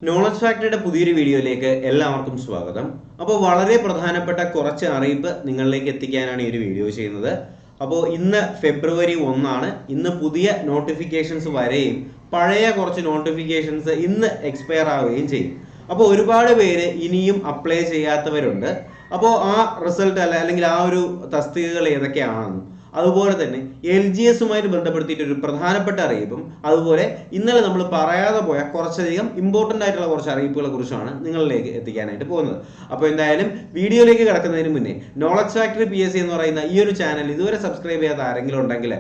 Knowledge ഫാക്ടറിയുടെ പുതിയൊരു വീഡിയോയിലേക്ക് എല്ലാവർക്കും സ്വാഗതം. അപ്പോൾ വളരെ പ്രധാനപ്പെട്ട കുറച്ച് അറിയിപ്പ് നിങ്ങളിലേക്ക് എത്തിക്കാനാണ് ഈ ഒരു വീഡിയോ ചെയ്യുന്നത്. അപ്പോൾ ഇന്ന് ഫെബ്രുവരി 1 ഇന്ന് പുതിയ നോട്ടിഫിക്കേഷൻസ് വരെയും പഴയ കുറച്ച് നോട്ടിഫിക്കേഷൻസ് ഇന്ന് എക്സ്പയർ ആവുകയും ചെയ്യും. അപ്പോൾ ഒരുപാട് പേര് ഇനിയും അപ്ലൈ ചെയ്യാത്തവരുണ്ട്. അപ്പോൾ ആ റിസൾട്ട് അല്ലെങ്കിൽ ആ ഒരു തസ്തികകൾ ഏതൊക്കെയാണെന്നും അതുപോലെ തന്നെ LGSുമായിട്ട് ബന്ധപ്പെടുത്തിയിട്ട് ഒരു പ്രധാനപ്പെട്ട അറിയിപ്പും അതുപോലെ ഇന്നലെ നമ്മൾ പറയാതെ പോയ കുറച്ചധികം ഇമ്പോർട്ടൻ്റ് ആയിട്ടുള്ള കുറച്ച് അറിയിപ്പുകളെ കുറിച്ചാണ് നിങ്ങളിലേക്ക് എത്തിക്കാനായിട്ട് പോകുന്നത്. അപ്പോൾ എന്തായാലും വീഡിയോയിലേക്ക് കിടക്കുന്നതിന് മുന്നേ നോളജ് ഫാക്ടറി PSC എന്ന് പറയുന്ന ഈ ഒരു ചാനൽ ഇതുവരെ സബ്സ്ക്രൈബ് ചെയ്യാത്ത ആരെങ്കിലും ഉണ്ടെങ്കിൽ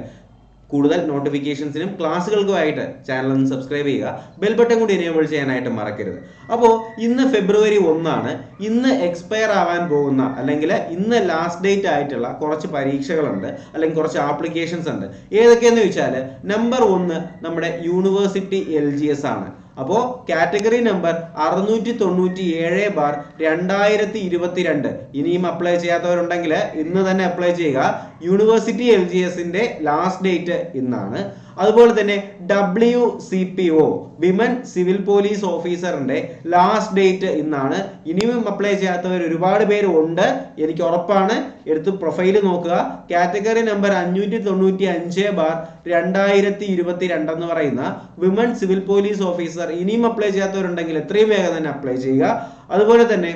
കൂടുതൽ നോട്ടിഫിക്കേഷൻസിനും ക്ലാസ്സുകൾക്കുമായിട്ട് ചാനൽ ഒന്ന് സബ്സ്ക്രൈബ് ചെയ്യുക, ബെൽ ബട്ടൺ കൂടി എനേബിൾ ചെയ്യാനായിട്ട് മറക്കരുത്. അപ്പോൾ ഇന്ന് ഫെബ്രുവരി 1 ഇന്ന് എക്സ്പയർ ആവാൻ പോകുന്ന അല്ലെങ്കിൽ ഇന്ന് ലാസ്റ്റ് ഡേറ്റ് ആയിട്ടുള്ള കുറച്ച് പരീക്ഷകളുണ്ട് അല്ലെങ്കിൽ കുറച്ച് ആപ്ലിക്കേഷൻസ് ഉണ്ട്. ഏതൊക്കെയെന്ന് ചോദിച്ചാൽ നമ്പർ 1 നമ്മുടെ യൂണിവേഴ്സിറ്റി LGS ആണ്. അപ്പോൾ കാറ്റഗറി നമ്പർ 697/2022 ഇനിയും അപ്ലൈ ചെയ്യാത്തവരുണ്ടെങ്കിൽ ഇന്ന് തന്നെ അപ്ലൈ ചെയ്യുക. യൂണിവേഴ്സിറ്റി LGSന്റെ ലാസ്റ്റ് ഡേറ്റ് ഇന്നാണ്. അതുപോലെ തന്നെ WCPO വിമൻ സിവിൽ പോലീസ് ഓഫീസറിന്റെ ലാസ്റ്റ് ഡേറ്റ് ഇന്നാണ്. ഇനിയും അപ്ലൈ ചെയ്യാത്തവർ ഒരുപാട് പേര് ഉണ്ട്, എനിക്ക് ഉറപ്പാണ്. എടുത്ത് പ്രൊഫൈല് നോക്കുക. കാറ്റഗറി നമ്പർ 595/2022 എന്ന് പറയുന്ന വിമൻ സിവിൽ പോലീസ് ഓഫീസർ ഇനിയും അപ്ലൈ ചെയ്യാത്തവരുണ്ടെങ്കിൽ എത്രയും വേഗം തന്നെ അപ്ലൈ ചെയ്യുക. അതുപോലെ തന്നെ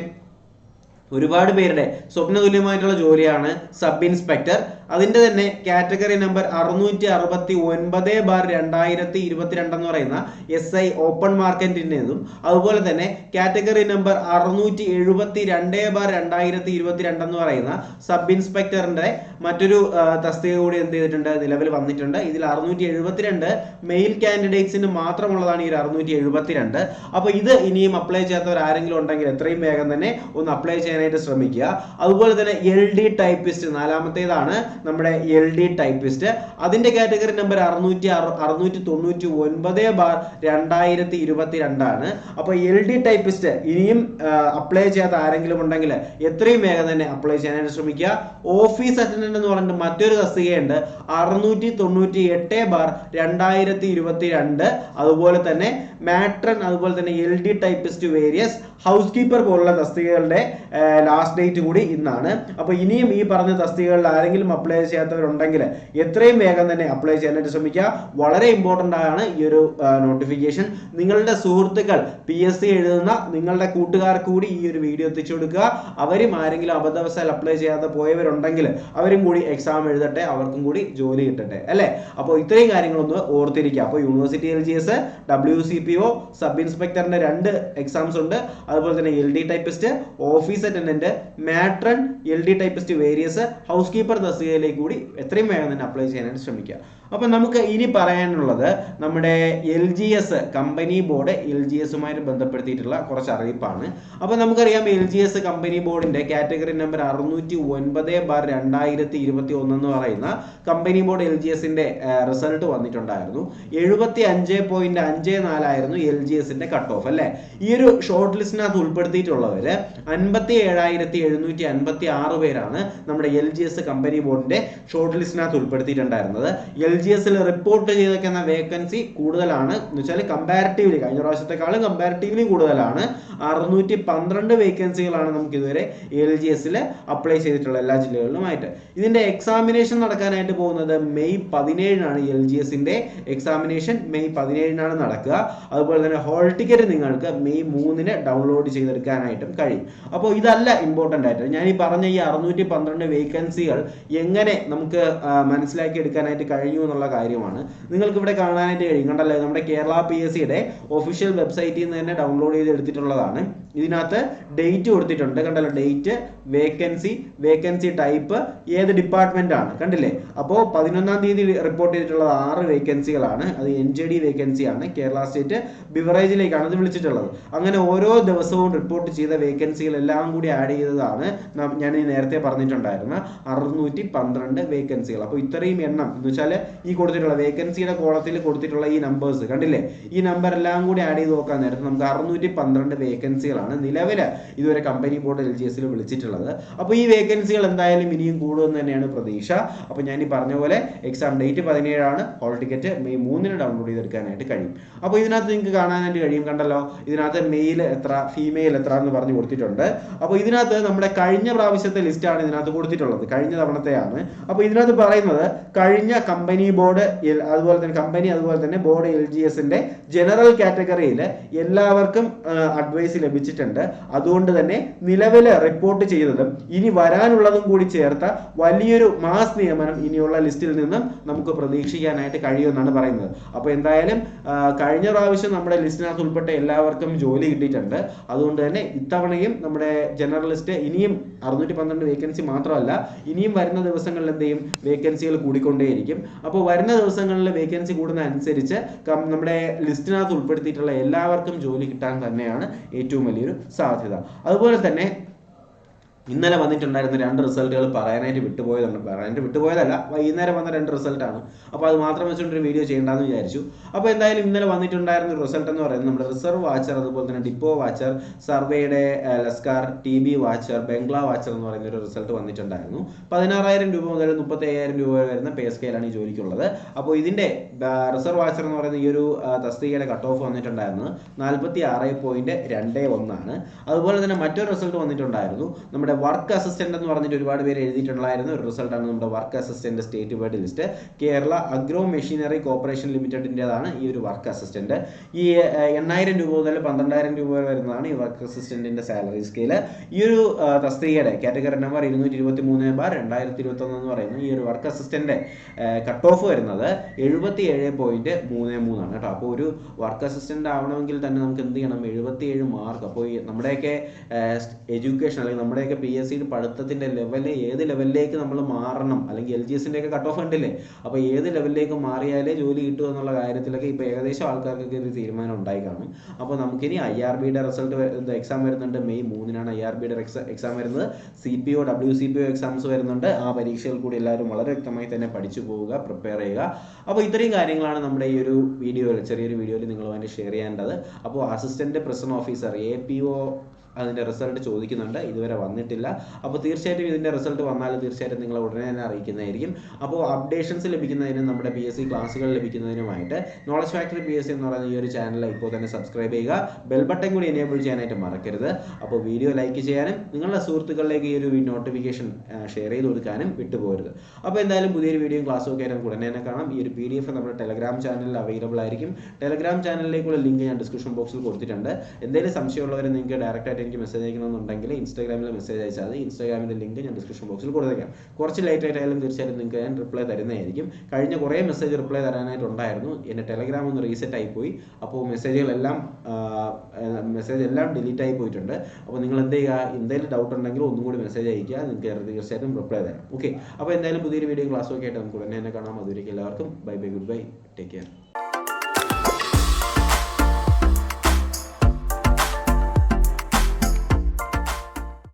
ഒരുപാട് പേരുടെ സ്വപ്നതുല്യമായിട്ടുള്ള ജോലിയാണ് സബ് ഇൻസ്പെക്ടർ. അതിന്റെ തന്നെ കാറ്റഗറി നമ്പർ 669/2022 എന്ന് പറയുന്ന SI ഓപ്പൺ മാർക്കറ്റിൻ്റെതും അതുപോലെ തന്നെ കാറ്റഗറി നമ്പർ 672/2022 എന്ന് പറയുന്ന സബ് ഇൻസ്പെക്ടറിന്റെ മറ്റൊരു തസ്തിക കൂടി എന്ത് ചെയ്തിട്ടുണ്ട്, നിലവിൽ വന്നിട്ടുണ്ട്. ഇതിൽ 672 മെയിൽ കാൻഡിഡേറ്റ്സിന് മാത്രമുള്ളതാണ് ഈ 672. അപ്പൊ ഇത് ഇനിയും അപ്ലൈ ചെയ്യാത്തവർ ആരെങ്കിലും ഉണ്ടെങ്കിൽ എത്രയും വേഗം തന്നെ ഒന്ന് അപ്ലൈ ചെയ്യാനായിട്ട് ശ്രമിക്കുക. അതുപോലെ തന്നെ LD ടൈപ്പിസ്റ്റ് നാലാമത്തേതാണ് നമ്മുടെ LD ടൈപ്പിസ്റ്റ്. അതിന്റെ കാറ്റഗറി നമ്പർ 699/2022 ആണ്. അപ്പൊ LD ടൈപ്പിസ്റ്റ് ഇനിയും അപ്ലൈ ചെയ്യാത്ത ആരെങ്കിലും ഉണ്ടെങ്കിൽ എത്രയും വേഗം തന്നെ അപ്ലൈ ചെയ്യാനായിട്ട് ശ്രമിക്കുക. ഓഫീസ് അറ്റൻഡന്റ് എന്ന് പറഞ്ഞിട്ട് മറ്റൊരു തസ്തികയുണ്ട് 699/2022. അതുപോലെ തന്നെ മാട്രൺ, അതുപോലെ തന്നെ LD typist various, house keeper പോലുള്ള തസ്തികകളുടെ ലാസ്റ്റ് ഡേറ്റ് കൂടി ഇന്നാണ്. അപ്പൊ ഇനിയും ഈ പറഞ്ഞ തസ്തികകളിൽ ആരെങ്കിലും അപ്ലൈ ചെയ്യാത്തവരുണ്ടെങ്കിൽ എത്രയും വേഗം തന്നെ അപ്ലൈ ചെയ്യാനായിട്ട് ശ്രമിക്കുക. വളരെ ഇമ്പോർട്ടൻ്റ് ആണ് ഈ ഒരു നോട്ടിഫിക്കേഷൻ. നിങ്ങളുടെ സുഹൃത്തുക്കൾ PSC എഴുതുന്ന നിങ്ങളുടെ കൂട്ടുകാർക്ക് കൂടി ഈ ഒരു വീഡിയോ എത്തിച്ചു കൊടുക്കുക. അവരും ആരെങ്കിലും അബദ്ധവശാൽ അപ്ലൈ ചെയ്യാതെ പോയവരുണ്ടെങ്കിൽ അവരും കൂടി എക്സാം എഴുതട്ടെ, അവർക്കും കൂടി ജോലി കിട്ടട്ടെ, അല്ലേ? അപ്പോൾ ഇത്രയും കാര്യങ്ങളൊന്ന് ഓർത്തിരിക്കുക. അപ്പോൾ യൂണിവേഴ്സിറ്റി LGS, WCPO, സബ് ഇൻസ്പെക്ടറിന്റെ 2 എക്സാംസ് ഉണ്ട്. അതുപോലെ തന്നെ LD typist, office attendant, matron, LD typist various, house keeper തസ്തികയിലേക്ക് കൂടി എത്രയും വേഗം തന്നെ അപ്ലൈ ചെയ്യാനായിട്ട് ശ്രമിക്കുക. അപ്പൊ നമുക്ക് ഇനി പറയാനുള്ളത് നമ്മുടെ LGS കമ്പനി ബോർഡ് LGSുമായിട്ട് ബന്ധപ്പെടുത്തിയിട്ടുള്ള കുറച്ച് അറിയിപ്പാണ്. അപ്പൊ നമുക്കറിയാം LGS കമ്പനി ബോർഡിന്റെ കാറ്റഗറി നമ്പർ 601/2021 എന്ന് പറയുന്ന കമ്പനി ബോർഡ് LGSന്റെ റിസൾട്ട് വന്നിട്ടുണ്ടായിരുന്നു. 75.54 ആയിരുന്നു LGSന്റെ കട്ട് ഓഫ്, അല്ലെ? ഈ ഒരു ഷോർട്ട് ലിസ്റ്റിനകത്ത് ഉൾപ്പെടുത്തിയിട്ടുള്ളവര് 57,756 പേരാണ് നമ്മുടെ LGS കമ്പനി ബോർഡിന്റെ ഷോർട്ട് ലിസ്റ്റിനകത്ത് ഉൾപ്പെടുത്തിയിട്ടുണ്ടായിരുന്നത്. LGSൽ റിപ്പോർട്ട് ചെയ്തേക്കുന്ന വേക്കൻസി കൂടുതലാണ് എന്ന് വെച്ചാൽ കമ്പാരിറ്റീവ്ലി കഴിഞ്ഞ പ്രാവശ്യത്തെക്കാളും കമ്പാരിറ്റീവ്ലി കൂടുതലാണ്. 612 വേക്കൻസികളാണ് നമുക്ക് ഇതുവരെ LGSൽ അപ്ലൈ ചെയ്തിട്ടുള്ള എല്ലാ ജില്ലകളിലുമായിട്ട്. ഇതിന്റെ എക്സാമിനേഷൻ നടക്കാനായിട്ട് പോകുന്നത് മെയ് 17 LGSന്റെ എക്സാമിനേഷൻ മെയ് 17 നടക്കുക. അതുപോലെ തന്നെ ഹോൾ ടിക്കറ്റ് നിങ്ങൾക്ക് മെയ് 3 ഡൗൺലോഡ് ചെയ്തെടുക്കാനായിട്ടും കഴിയും. അപ്പോൾ ഇതല്ല ഇമ്പോർട്ടൻ്റ് ആയിട്ട് ഞാൻ ഈ പറഞ്ഞ ഈ 612 വേക്കൻസികൾ എങ്ങനെ നമുക്ക് മനസ്സിലാക്കി എടുക്കാനായിട്ട് കഴിഞ്ഞു എന്നുള്ള കാര്യമാണ്. നിങ്ങൾക്ക് ഇവിടെ കാണാനായിട്ട് കഴിയും. കണ്ടല്ലേ, നമ്മുടെ കേരള PSCയുടെ ഒഫീഷ്യൽ വെബ്സൈറ്റിൽ നിന്ന് തന്നെ ഡൗൺലോഡ് ചെയ്ത് എടുത്തിട്ടുള്ളതാണ്. ഇതിനകത്ത് ഡേറ്റ് കൊടുത്തിട്ടുണ്ട്, കണ്ടല്ലോ, ഡേറ്റ്, വേക്കൻസി ടൈപ്പ്, ഏത് ഡിപ്പാർട്ട്മെന്റ് ആണ്, കണ്ടില്ലേ? അപ്പോൾ 11-ാം തീയതി റിപ്പോർട്ട് ചെയ്തിട്ടുള്ളത് 6 വേക്കൻസികളാണ്. അത് NJD വേക്കൻസി ആണ്, കേരള സ്റ്റേറ്റ് ബിവറേജിലേക്കാണ് ഇത് വിളിച്ചിട്ടുള്ളത്. അങ്ങനെ ഓരോ ദിവസവും റിപ്പോർട്ട് ചെയ്ത വേക്കൻസികൾ എല്ലാം കൂടി ആഡ് ചെയ്തതാണ് ഞാൻ നേരത്തെ പറഞ്ഞിട്ടുണ്ടായിരുന്ന 612 വേക്കൻസികൾ. അപ്പോൾ ഇത്രയും എണ്ണം എന്ന് വെച്ചാൽ ഈ കൊടുത്തിട്ടുള്ള വേക്കൻസിയുടെ കോളത്തിൽ കൊടുത്തിട്ടുള്ള ഈ നമ്പേഴ്സ് കണ്ടില്ലേ, ഈ നമ്പർ എല്ലാം കൂടി ആഡ് ചെയ്ത് നോക്കാൻ നേരത്തെ നമുക്ക് 612 വേക്കൻസികളാണ് നിലവിൽ ഇതുവരെ കമ്പനി ബോർഡ് LGSൽ വിളിച്ചിട്ടുള്ളത്. അറിയിച്ചിട്ടുള്ളത്. അപ്പോൾ ഈ വേക്കൻസികൾ എന്തായാലും ഇനിയും കൂടുമെന്ന് തന്നെയാണ് പ്രതീക്ഷ. അപ്പോൾ ഞാൻ ഈ പറഞ്ഞ പോലെ exam date 17 hall ticket May 3 download ചെയ്തെടുക്കാനായിട്ട് കഴിയും. അപ്പോൾ ഇതിനകത്ത് നിങ്ങൾക്ക് കാണാനായിട്ട് കഴിയും, കണ്ടല്ലോ, ഇതിനകത്ത് മെയിൽ എത്ര ഫീമെയിൽ എത്ര എന്ന് പറഞ്ഞ് കൊടുത്തിട്ടുണ്ട്. അപ്പോൾ ഇതിനകത്ത് നമ്മുടെ കഴിഞ്ഞ പ്രാവശ്യത്തെ ലിസ്റ്റാണ് ഇതിനകത്ത് കൊടുത്തിട്ടുള്ളത്, കഴിഞ്ഞ തവണത്തെയാണ്. അപ്പോൾ ഇതിനകത്ത് പറയുന്നത് കഴിഞ്ഞ കമ്പനി ബോർഡ് അതുപോലെ തന്നെ കമ്പനി അതുപോലെ തന്നെ ബോർഡ് LGSന്റെ ജനറൽ കാറ്റഗറിയിൽ എല്ലാവർക്കും അഡ്വൈസ് ലഭിച്ചിട്ടുണ്ട്. അതുകൊണ്ട് തന്നെ നിലവിൽ റിപ്പോർട്ട് ചെയ്തതും ഇനി വരാനുള്ളതും കൂടി ചേർത്ത വലിയൊരു മാസ് നിയമനം ഇനിയുള്ള ലിസ്റ്റിൽ നിന്നും നമുക്ക് പ്രതീക്ഷിക്കാനായിട്ട് കഴിയുമെന്നാണ് പറയുന്നത്. അപ്പോൾ എന്തായാലും കഴിഞ്ഞ പ്രാവശ്യം നമ്മുടെ ലിസ്റ്റിനകത്ത് ഉൾപ്പെട്ട എല്ലാവർക്കും ജോലി കിട്ടിയിട്ടുണ്ട്. അതുകൊണ്ട് തന്നെ ഇത്തവണയും നമ്മുടെ ജനറൽ ലിസ്റ്റ് ഇനിയും 612 വേക്കൻസി മാത്രമല്ല, ഇനിയും വരുന്ന ദിവസങ്ങളിൽ എന്ത് ചെയ്യും, വേക്കൻസികൾ കൂടിക്കൊണ്ടേയിരിക്കും. അപ്പോൾ വരുന്ന ദിവസങ്ങളിൽ വേക്കൻസി കൂടുന്ന അനുസരിച്ച് നമ്മുടെ ലിസ്റ്റിനകത്ത് ഉൾപ്പെടുത്തിയിട്ടുള്ള എല്ലാവർക്കും ജോലി കിട്ടാൻ തന്നെയാണ് ഏറ്റവും വലിയൊരു സാധ്യത. അതുപോലെ തന്നെ ഇന്നലെ വന്നിട്ടുണ്ടായിരുന്ന 2 റിസൾട്ടുകൾ പറയാനായിട്ട് വിട്ടുപോയതല്ല, വൈകുന്നേരം വന്ന 2 റിസൾട്ടാണ്. അപ്പോൾ അത് മാത്രം വെച്ചുകൊണ്ടൊരു വീഡിയോ ചെയ്യേണ്ടെന്ന് വിചാരിച്ചു. അപ്പോൾ എന്തായാലും ഇന്നലെ വന്നിട്ടുണ്ടായിരുന്ന റിസൾട്ട് എന്ന് പറയുന്നത് നമ്മുടെ റിസർവ് വാച്ചർ, അതുപോലെ തന്നെ ഡിപ്പോ വാച്ചർ, സർവേയുടെ ലസ്കാർ, TB വാച്ചർ, ബംഗ്ലാ വാച്ചർ എന്ന് പറയുന്ന ഒരു റിസൾട്ട് വന്നിട്ടുണ്ടായിരുന്നു. 16,000 രൂപ മുതൽ 35,000 രൂപ വരുന്ന പേ സ്കെയിലാണ് ഈ ജോലിക്കുള്ളത്. അപ്പോൾ ഇതിന്റെ റിസർവ് വാച്ചർ എന്ന് പറയുന്ന ഈ ഒരു തസ്തികയുടെ കട്ട് ഓഫ് വന്നിട്ടുണ്ടായിരുന്നത് 46.21 ആണ്. അതുപോലെ തന്നെ മറ്റൊരു റിസൾട്ട് വന്നിട്ടുണ്ടായിരുന്നു, നമ്മുടെ വർക്ക് അസിസ്റ്റന്റ് എന്ന് പറഞ്ഞിട്ട് ഒരുപാട് പേര് എഴുതിയിട്ടുണ്ടായിരുന്ന ഒരു റിസൾട്ടാണ് നമ്മുടെ work assistant state wide list. Kerala agro machinery corporation ലിമിറ്റഡിൻ്റെതാണ് ഈ ഒരു വർക്ക് അസിസ്റ്റന്റ്. ഈ 8,000 രൂപ മുതൽ 12,000 രൂപ വരെ വരുന്നതാണ് ഈ വർക്ക് അസിസ്റ്റന്റിന്റെ സാലറി സ്കെയിൽ. ഈ ഒരു തസ്തികയുടെ കാറ്റഗറി നമ്പർ 223/2021 എന്ന് പറയുന്നു. ഈ ഒരു വർക്ക് അസിസ്റ്റന്റ് കട്ട് ഓഫ് വരുന്നത് 77.33 ആണ് കേട്ടോ. അപ്പോൾ ഒരു വർക്ക് അസിസ്റ്റന്റ് ആവണമെങ്കിൽ തന്നെ നമുക്ക് എന്ത് ചെയ്യണം, 77 മാർക്ക്. അപ്പോൾ നമ്മുടെയൊക്കെ എഡ്യൂക്കേഷൻ അല്ലെങ്കിൽ നമ്മുടെയൊക്കെ PSC പഠിത്തത്തിന്റെ ലെവല് ഏത് ലെവലിലേക്ക് നമ്മൾ മാറണം, അല്ലെങ്കിൽ LGSന്റെ ഒക്കെ കട്ട് ഓഫ് ഉണ്ടല്ലേ, അപ്പോൾ ഏത് ലെവലിലേക്ക് മാറിയാലേ ജോലി കിട്ടുക എന്നുള്ള കാര്യത്തിലൊക്കെ ഇപ്പോൾ ഏകദേശം ആൾക്കാർക്കൊക്കെ ഒരു തീരുമാനം ഉണ്ടായി കാണും. അപ്പോൾ നമുക്കിനി IRBയുടെ റിസൾട്ട് എക്സാം വരുന്നുണ്ട്, മെയ് 3 IRBയുടെ എക്സാം വരുന്നത്. CPO WCPO എക്സാംസ് വരുന്നുണ്ട്. ആ പരീക്ഷകൾ കൂടി എല്ലാവരും വളരെ വ്യക്തമായി തന്നെ പഠിച്ചു പോവുക, പ്രിപ്പയർ ചെയ്യുക. അപ്പോൾ ഇത്രയും കാര്യങ്ങളാണ് നമ്മുടെ ഈ ഒരു വീഡിയോയിൽ, ചെറിയൊരു വീഡിയോയിൽ നിങ്ങളുമായിട്ട് ഷെയർ ചെയ്യേണ്ടത്. അപ്പോൾ അസിസ്റ്റന്റ് പ്രിസൺ ഓഫീസർ APO അതിൻ്റെ റിസൾട്ട് ചോദിക്കുന്നുണ്ട്, ഇതുവരെ വന്നിട്ടില്ല. അപ്പോൾ തീർച്ചയായിട്ടും ഇതിൻ്റെ റിസൾട്ട് വന്നാൽ തീർച്ചയായിട്ടും നിങ്ങൾ ഉടനെ തന്നെ അറിയിക്കുന്നതായിരിക്കും. അപ്പോൾ അപ്ഡേഷൻസ് ലഭിക്കുന്നതിനും നമ്മുടെ PSC ക്ലാസ്സുകൾ ലഭിക്കുന്നതിനുമായിട്ട് നോളജ് ഫാക്ടറി PSC എന്ന് പറയുന്ന ഈ ഒരു ചാനൽ ഇപ്പോൾ തന്നെ സബ്സ്ക്രൈബ് ചെയ്യുക, ബെൽ ബട്ടൺ കൂടി എനേബിൾ ചെയ്യാനായിട്ട് മറക്കരുത്. അപ്പോൾ വീഡിയോ ലൈക്ക് ചെയ്യാനും നിങ്ങളുടെ സുഹൃത്തുക്കളിലേക്ക് ഈ ഒരു നോട്ടിഫിക്കേഷൻ ഷെയർ ചെയ്ത് കൊടുക്കാനും വിട്ടുപോകരുത്. അപ്പോൾ എന്തായാലും പുതിയൊരു വീഡിയോയും ക്ലാസ്സും ഒക്കെ ആയിട്ട് ഉടനെ തന്നെ കാണാം. ഈ ഒരു PDF നമ്മുടെ ടെലഗ്രാം ചാനലിൽ അവൈലബിൾ ആയിരിക്കും. ടെലഗ്രാം ചാനലിലേക്കുള്ള ലിങ്ക് ഞാൻ ഡിസ്ക്രിപ്ഷൻ ബോക്സിൽ കൊടുത്തിട്ടുണ്ട്. എന്തെങ്കിലും സംശയമുള്ളവർ നിങ്ങൾക്ക് ഡയറക്റ്റ് എനിക്ക് മെസ്സേജ് അയക്കണമെന്നുണ്ടെങ്കിൽ ഇൻസ്റ്റാഗ്രാമിൽ മെസ്സേജ് അയച്ചാൽ മതി. ഇൻസ്റ്റാഗ്രാമിൻ്റെ ലിങ്ക് ഞാൻ ഡിസ്ക്രിപ്ഷൻ ബോക്സിൽ കൊടുത്തേക്കാം. കുറച്ച് ലേറ്റ് ആയിട്ടായാലും തീർച്ചയായിട്ടും നിങ്ങൾക്ക് ഞാൻ റിപ്ലൈ തരുന്നതായിരിക്കും. കഴിഞ്ഞ കുറേ മെസ്സേജ് റിപ്ലൈ തരാനായിട്ടുണ്ടായിരുന്നു, എൻ്റെ ടെലഗ്രാം ഒന്ന് റീസെറ്റ് ആയിപ്പോയി. അപ്പോൾ മെസ്സേജ് എല്ലാം ഡിലീറ്റ് ആയി പോയിട്ടുണ്ട്. അപ്പോൾ നിങ്ങൾ എന്ത് ചെയ്യുക, എന്തെങ്കിലും ഡൗട്ട് ഉണ്ടെങ്കിൽ ഒന്നും കൂടി മെസ്സേജ് അയക്കുക, നിങ്ങൾക്ക് തീർച്ചയായിട്ടും റിപ്ലൈ തരാം. ഓക്കെ, അപ്പോൾ എന്തായാലും പുതിയൊരു വീഡിയോ ക്ലാസ്സൊക്കെ ആയിട്ട് നമുക്ക് ഉടനെ തന്നെ കാണാം. അതുവരേക്കും എല്ലാവർക്കും bye bye, good bye, take care.